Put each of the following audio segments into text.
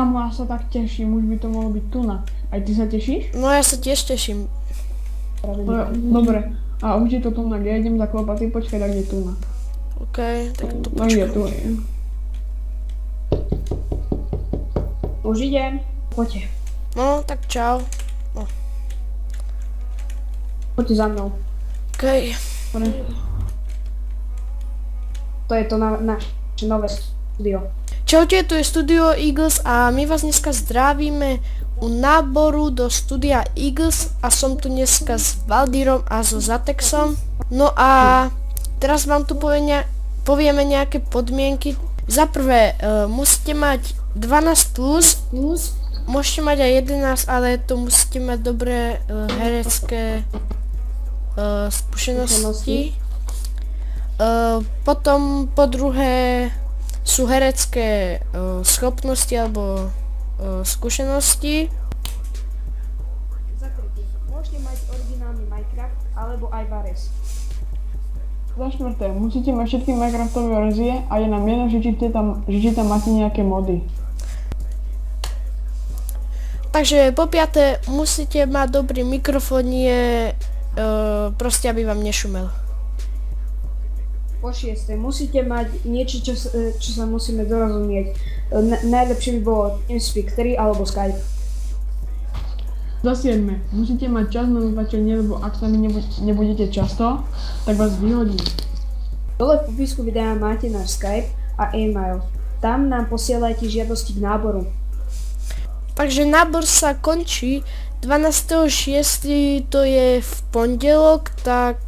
Kámo, ja sa tak teším, už by to mohlo byť tuna. Aj ty sa tešíš? No ja sa tiež teším. Dobre, a už je to tunak, ja idem zaklopať, ty počkaj, tak je tuna. OK, tak to No je tu. počkám. Už idem. Poďte. No, tak čau. Poďte za mnou. OK. To je to naše nové studio. Čaute, tu je Studio Eagles a my vás dneska zdravíme u náboru do Studia Eagles a som tu dneska s Valdírom a so Zatexom. No a teraz vám tu povieme nejaké podmienky. Za prvé, musíte mať 12 plus, môžete mať aj 11, ale to musíte mať dobré herecké skúsenosti. Potom po druhé sú herecké schopnosti alebo skúsenosti. Za tretie, môžete mať originálny Minecraft alebo aj Vares. Za štvrté, musíte mať všetky Minecraftové verzie a je nám jedno, že či tam máte nejaké mody. Takže po piaté, musíte mať dobrý mikrofón, proste aby vám nešumel. Po šieste, musíte mať niečo, čo sa musíme dorozumieť. Najlepšie by bolo TeamSpeak 3 alebo Skype. Za 7. Musíte mať čas na natáčanie, lebo ak s nami nebudete často, tak vás vyhodí. Dole v popisku videa máte náš Skype a e-mail. Tam nám posielajte žiadosti k náboru. Takže nábor sa končí 12.6. to je v pondelok, tak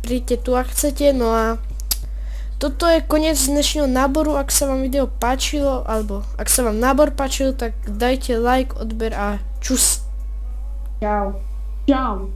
príďte tu ak chcete. No a toto je koniec dnešného náboru. Ak sa vám video páčilo, alebo ak sa vám nábor páčil, tak dajte like, odber a čus. Čau. Čau!